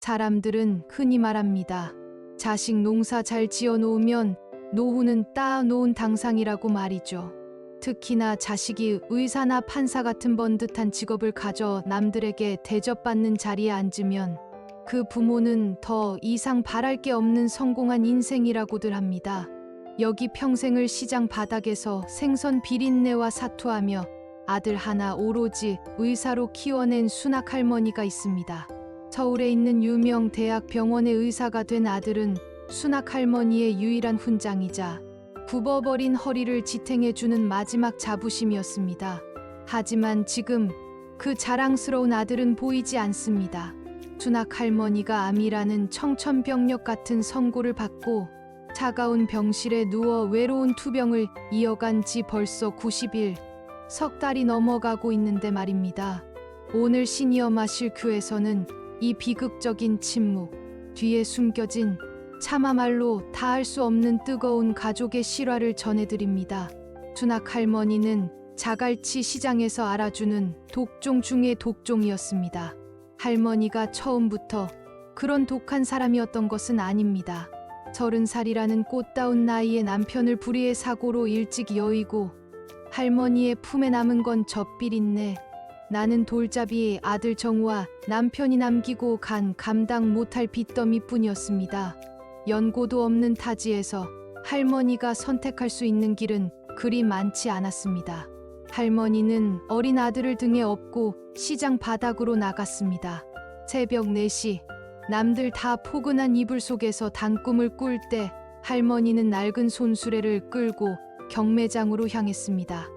사람들은 흔히 말합니다. 자식 농사 잘 지어 놓으면 노후는 따 놓은 당상이라고 말이죠. 특히나 자식이 의사나 판사 같은 번듯한 직업을 가져 남들에게 대접받는 자리에 앉으면 그 부모는 더 이상 바랄 게 없는 성공한 인생이라고들 합니다. 여기 평생을 시장 바닥에서 생선 비린내와 사투하며 아들 하나 오로지 의사로 키워낸 순학 할머니가 있습니다. 서울에 있는 유명 대학 병원의 의사가 된 아들은 순학 할머니의 유일한 훈장이자 굽어버린 허리를 지탱해주는 마지막 자부심이었습니다. 하지만 지금 그 자랑스러운 아들은 보이지 않습니다. 순학 할머니가 암이라는 청천벽력 같은 선고를 받고 차가운 병실에 누워 외로운 투병을 이어간 지 벌써 90일, 석 달이 넘어가고 있는데 말입니다. 오늘 시니어 마실 큐에서는 이 비극적인 침묵, 뒤에 숨겨진 차마말로 다할 수 없는 뜨거운 가족의 실화를 전해드립니다. 순학 할머니는 자갈치 시장에서 알아주는 독종 중의 독종이었습니다. 할머니가 처음부터 그런 독한 사람이었던 것은 아닙니다. 30살이라는 꽃다운 나이에 남편을 불의의 사고로 일찍 여의고 할머니의 품에 남은 건 젖비린내, 나는 돌잡이 아들 정우와 남편이 남기고 간 감당 못할 빚더미뿐이었습니다. 연고도 없는 타지에서 할머니가 선택할 수 있는 길은 그리 많지 않았습니다. 할머니는 어린 아들을 등에 업고 시장 바닥으로 나갔습니다. 새벽 4시, 남들 다 포근한 이불 속에서 단꿈을 꿀 때 할머니는 낡은 손수레를 끌고 경매장으로 향했습니다.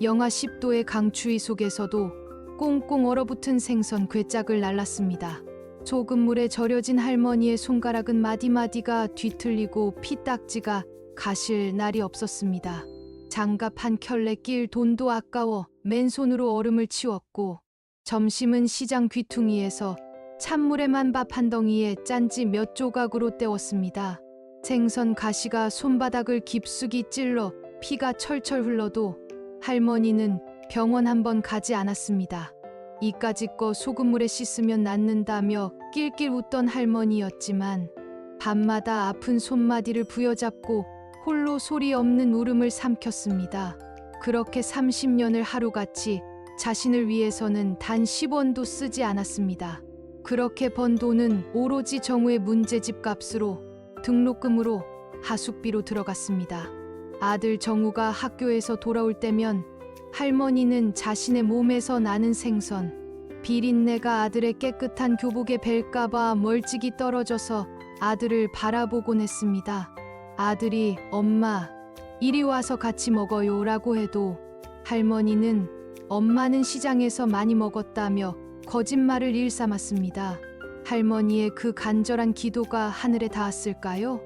영하 10도의 강추위 속에서도 꽁꽁 얼어붙은 생선 괴짝을 날랐습니다. 소금물에 절여진 할머니의 손가락은 마디마디가 뒤틀리고 피딱지가 가실 날이 없었습니다. 장갑 한 켤레 낄 돈도 아까워 맨손으로 얼음을 치웠고 점심은 시장 귀퉁이에서 찬물에만 밥 한 덩이에 짠지 몇 조각으로 때웠습니다. 생선 가시가 손바닥을 깊숙이 찔러 피가 철철 흘러도 할머니는 병원 한번 가지 않았습니다. 이까짓 거 소금물에 씻으면 낫는다며 낄낄 웃던 할머니였지만 밤마다 아픈 손마디를 부여잡고 홀로 소리 없는 울음을 삼켰습니다. 그렇게 30년을 하루같이 자신을 위해서는 단 10원도 쓰지 않았습니다. 그렇게 번 돈은 오로지 정우의 문제집 값으로 등록금으로 하숙비로 들어갔습니다. 아들 정우가 학교에서 돌아올 때면 할머니는 자신의 몸에서 나는 생선, 비린내가 아들의 깨끗한 교복에 뵐까봐 멀찍이 떨어져서 아들을 바라보곤 했습니다. 아들이 엄마, 이리 와서 같이 먹어요 라고 해도 할머니는 엄마는 시장에서 많이 먹었다며 거짓말을 일삼았습니다. 할머니의 그 간절한 기도가 하늘에 닿았을까요?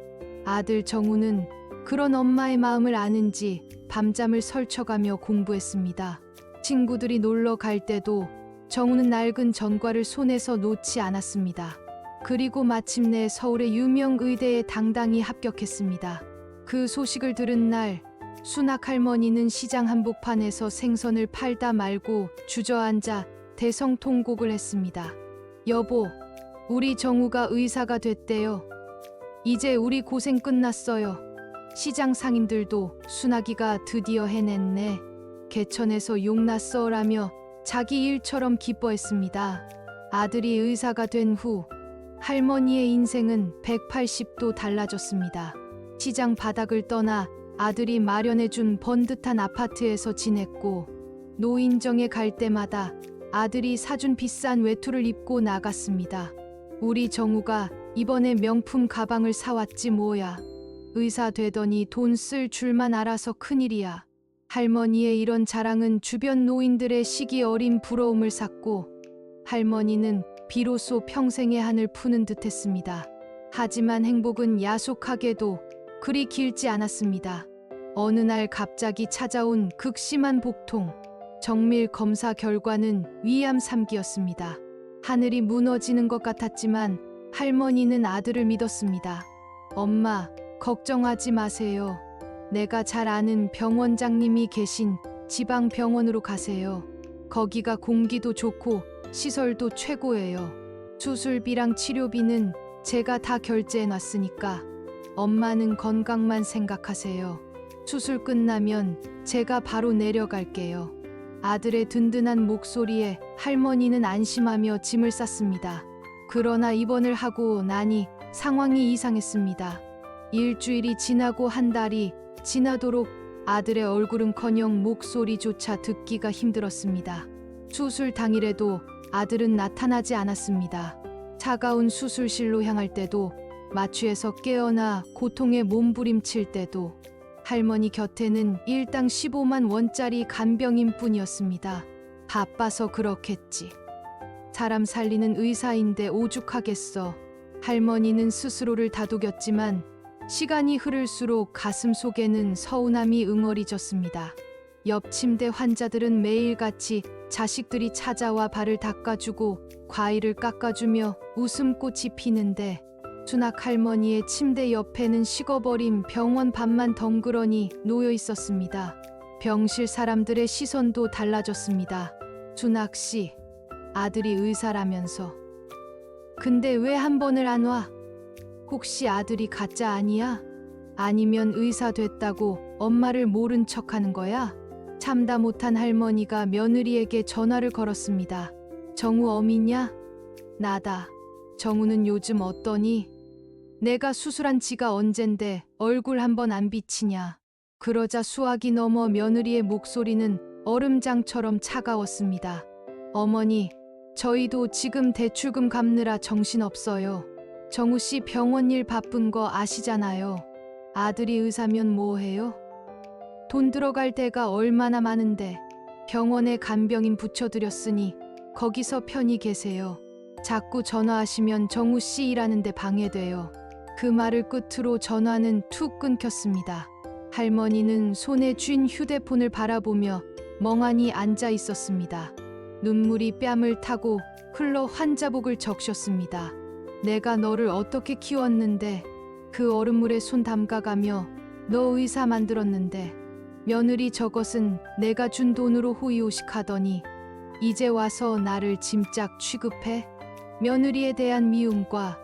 아들 정우는 그런 엄마의 마음을 아는지 밤잠을 설쳐가며 공부했습니다. 친구들이 놀러 갈 때도 정우는 낡은 전과를 손에서 놓지 않았습니다. 그리고 마침내 서울의 유명 의대에 당당히 합격했습니다. 그 소식을 들은 날 순학 할머니는 시장 한복판에서 생선을 팔다 말고 주저앉아 대성통곡을 했습니다. 여보, 우리 정우가 의사가 됐대요. 이제 우리 고생 끝났어요. 시장 상인들도 순학이가 드디어 해냈네. 개천에서 용났어라며 자기 일처럼 기뻐했습니다. 아들이 의사가 된 후 할머니의 인생은 180도 달라졌습니다. 시장 바닥을 떠나 아들이 마련해준 번듯한 아파트에서 지냈고 노인정에 갈 때마다 아들이 사준 비싼 외투를 입고 나갔습니다. 우리 정우가 이번에 명품 가방을 사왔지 뭐야. 의사 되더니 돈 쓸 줄만 알아서 큰일이야. 할머니의 이런 자랑은 주변 노인들의 시기 어린 부러움을 샀고 할머니는 비로소 평생의 한을 푸는 듯했습니다. 하지만 행복은 야속하게도 그리 길지 않았습니다. 어느 날 갑자기 찾아온 극심한 복통. 정밀 검사 결과는 위암 3기였습니다. 하늘이 무너지는 것 같았지만 할머니는 아들을 믿었습니다. 엄마, 걱정하지 마세요. 내가 잘 아는 병원장님이 계신 지방병원으로 가세요. 거기가 공기도 좋고 시설도 최고예요. 수술비랑 치료비는 제가 다 결제해 놨으니까 엄마는 건강만 생각하세요. 수술 끝나면 제가 바로 내려갈게요. 아들의 든든한 목소리에 할머니는 안심하며 짐을 쌌습니다. 그러나 입원을 하고 나니 상황이 이상했습니다. 일주일이 지나고 한 달이 지나도록 아들의 얼굴은커녕 목소리조차 듣기가 힘들었습니다. 수술 당일에도 아들은 나타나지 않았습니다. 차가운 수술실로 향할 때도, 마취에서 깨어나 고통에 몸부림칠 때도 할머니 곁에는 일당 15만 원짜리 간병인 뿐이었습니다. 바빠서 그렇겠지. 사람 살리는 의사인데 오죽하겠어. 할머니는 스스로를 다독였지만 시간이 흐를수록 가슴 속에는 서운함이 응어리졌습니다. 옆 침대 환자들은 매일같이 자식들이 찾아와 발을 닦아주고 과일을 깎아주며 웃음꽃이 피는데 순학 할머니의 침대 옆에는 식어버린 병원 밥만 덩그러니 놓여 있었습니다. 병실 사람들의 시선도 달라졌습니다. 순학 씨, 아들이 의사라면서. 근데 왜 한 번을 안 와? 혹시 아들이 가짜 아니야? 아니면 의사 됐다고 엄마를 모른 척하는 거야? 참다 못한 할머니가 며느리에게 전화를 걸었습니다. 정우 어미냐? 나다. 정우는 요즘 어떠니? 내가 수술한 지가 언젠데 얼굴 한번 안 비치냐. 그러자 수화기 넘어 며느리의 목소리는 얼음장처럼 차가웠습니다. 어머니, 저희도 지금 대출금 갚느라 정신없어요. 정우 씨 병원 일 바쁜 거 아시잖아요. 아들이 의사면 뭐해요? 돈 들어갈 데가 얼마나 많은데 병원에 간병인 붙여드렸으니 거기서 편히 계세요. 자꾸 전화하시면 정우 씨 일하는데 방해돼요. 그 말을 끝으로 전화는 툭 끊겼습니다. 할머니는 손에 쥔 휴대폰을 바라보며 멍하니 앉아 있었습니다. 눈물이 뺨을 타고 흘러 환자복을 적셨습니다. 내가 너를 어떻게 키웠는데, 그 얼음물에 손 담가가며 너 의사 만들었는데, 며느리 저것은 내가 준 돈으로 호의호식하더니 이제 와서 나를 짐짝 취급해? 며느리에 대한 미움과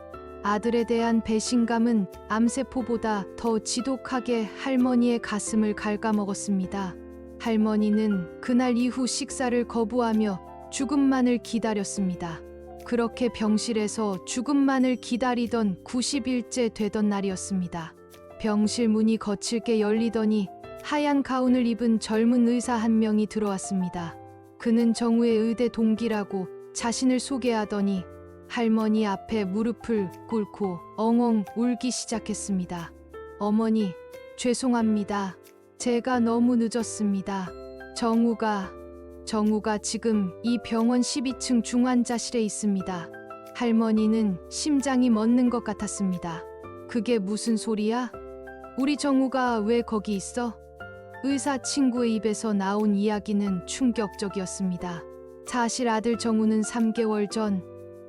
아들에 대한 배신감은 암세포보다 더 지독하게 할머니의 가슴을 갉아먹었습니다. 할머니는 그날 이후 식사를 거부하며 죽음만을 기다렸습니다. 그렇게 병실에서 죽음만을 기다리던 90일째 되던 날이었습니다. 병실 문이 거칠게 열리더니 하얀 가운을 입은 젊은 의사 한 명이 들어왔습니다. 그는 정우의 의대 동기라고 자신을 소개하더니 할머니 앞에 무릎을 꿇고 엉엉 울기 시작했습니다. 어머니, 죄송합니다. 제가 너무 늦었습니다. 정우가 지금 이 병원 12층 중환자실에 있습니다. 할머니는 심장이 멎는 것 같았습니다. 그게 무슨 소리야? 우리 정우가 왜 거기 있어? 의사 친구의 입에서 나온 이야기는 충격적이었습니다. 사실 아들 정우는 3개월 전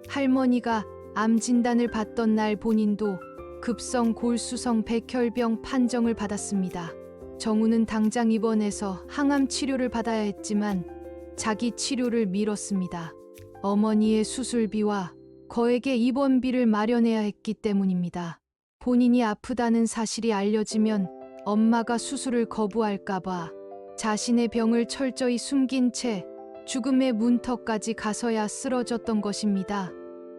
할머니가 암 진단을 받던 날 본인도 급성 골수성 백혈병 판정을 받았습니다. 정우는 당장 입원해서 항암 치료를 받아야 했지만 자기 치료를 미뤘습니다. 어머니의 수술비와 거액의 입원비를 마련해야 했기 때문입니다. 본인이 아프다는 사실이 알려지면 엄마가 수술을 거부할까봐 자신의 병을 철저히 숨긴 채 죽음의 문턱까지 가서야 쓰러졌던 것입니다.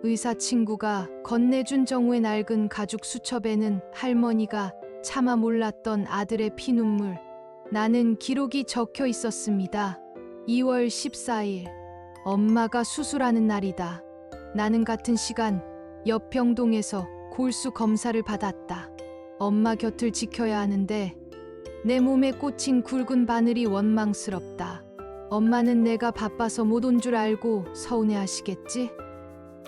의사 친구가 건네준 정우의 낡은 가죽 수첩에는 할머니가 차마 몰랐던 아들의 피눈물, 나는 기록이 적혀 있었습니다. 2월 14일, 엄마가 수술하는 날이다. 나는 같은 시간 옆 병동에서 골수 검사를 받았다. 엄마 곁을 지켜야 하는데 내 몸에 꽂힌 굵은 바늘이 원망스럽다. 엄마는 내가 바빠서 못 온 줄 알고 서운해하시겠지?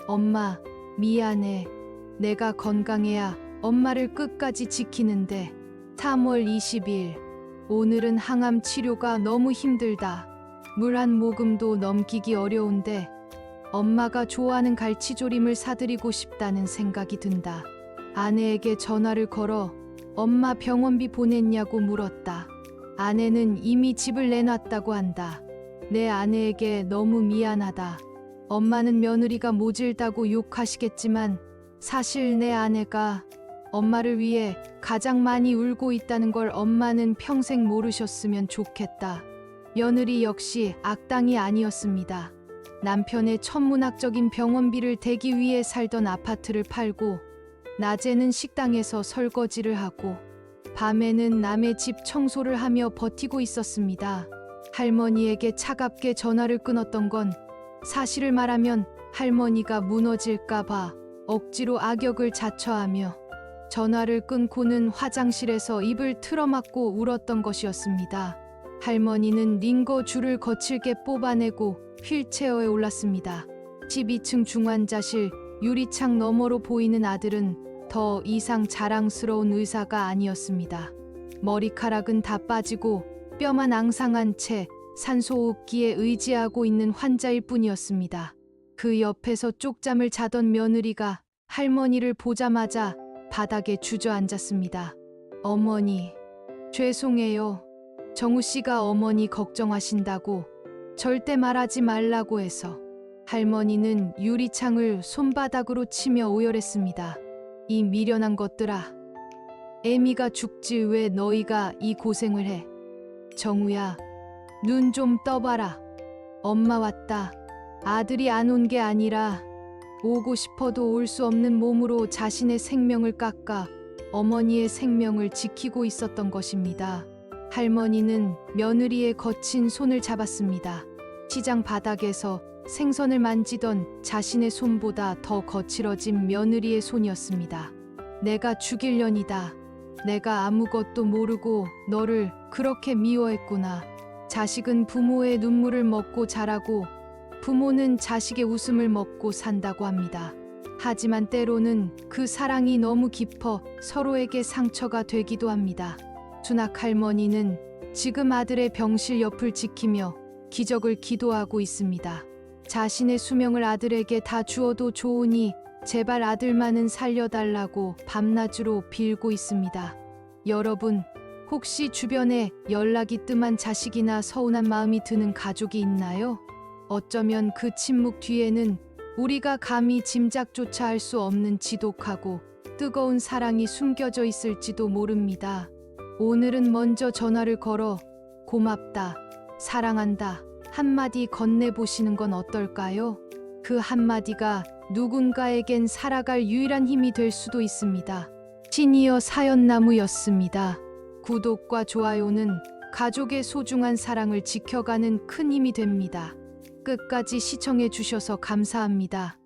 엄마, 미안해. 내가 건강해야 엄마를 끝까지 지키는데. 3월 20일, 오늘은 항암 치료가 너무 힘들다. 물 한 모금도 넘기기 어려운데 엄마가 좋아하는 갈치조림을 사드리고 싶다는 생각이 든다. 아내에게 전화를 걸어 엄마 병원비 보냈냐고 물었다. 아내는 이미 집을 내놨다고 한다. 내 아내에게 너무 미안하다. 엄마는 며느리가 모질다고 욕하시겠지만 사실 내 아내가 엄마를 위해 가장 많이 울고 있다는 걸 엄마는 평생 모르셨으면 좋겠다. 며느리 역시 악당이 아니었습니다. 남편의 천문학적인 병원비를 대기 위해 살던 아파트를 팔고 낮에는 식당에서 설거지를 하고 밤에는 남의 집 청소를 하며 버티고 있었습니다. 할머니에게 차갑게 전화를 끊었던 건 사실을 말하면 할머니가 무너질까봐 억지로 악역을 자처하며 전화를 끊고는 화장실에서 입을 틀어막고 울었던 것이었습니다. 할머니는 링거 줄을 거칠게 뽑아내고 휠체어에 올랐습니다. 집 2층 중환자실 유리창 너머로 보이는 아들은 더 이상 자랑스러운 의사가 아니었습니다. 머리카락은 다 빠지고 뼈만 앙상한 채 산소호흡기에 의지하고 있는 환자일 뿐이었습니다. 그 옆에서 쪽잠을 자던 며느리가 할머니를 보자마자 바닥에 주저앉았습니다. 어머니, 죄송해요. 정우 씨가 어머니 걱정하신다고 절대 말하지 말라고 해서. 할머니는 유리창을 손바닥으로 치며 오열했습니다. 이 미련한 것들아. 애미가 죽지 왜 너희가 이 고생을 해. 정우야, 눈 좀 떠봐라. 엄마 왔다. 아들이 안 온 게 아니라 오고 싶어도 올 수 없는 몸으로 자신의 생명을 깎아 어머니의 생명을 지키고 있었던 것입니다. 할머니는 며느리의 거친 손을 잡았습니다. 시장 바닥에서 생선을 만지던 자신의 손보다 더 거칠어진 며느리의 손이었습니다. 내가 죽일년이다. 내가 아무것도 모르고 너를 그렇게 미워했구나. 자식은 부모의 눈물을 먹고 자라고 부모는 자식의 웃음을 먹고 산다고 합니다. 하지만 때로는 그 사랑이 너무 깊어 서로에게 상처가 되기도 합니다. 순학 할머니는 지금 아들의 병실 옆을 지키며 기적을 기도하고 있습니다. 자신의 수명을 아들에게 다 주어도 좋으니 제발 아들만은 살려달라고 밤낮으로 빌고 있습니다. 여러분, 혹시 주변에 연락이 뜸한 자식이나 서운한 마음이 드는 가족이 있나요? 어쩌면 그 침묵 뒤에는 우리가 감히 짐작조차 할 수 없는 지독하고 뜨거운 사랑이 숨겨져 있을지도 모릅니다. 오늘은 먼저 전화를 걸어 고맙다, 사랑한다 한마디 건네보시는 건 어떨까요? 그 한마디가 누군가에겐 살아갈 유일한 힘이 될 수도 있습니다. 시니어 사연나무였습니다. 구독과 좋아요는 가족의 소중한 사랑을 지켜가는 큰 힘이 됩니다. 끝까지 시청해 주셔서 감사합니다.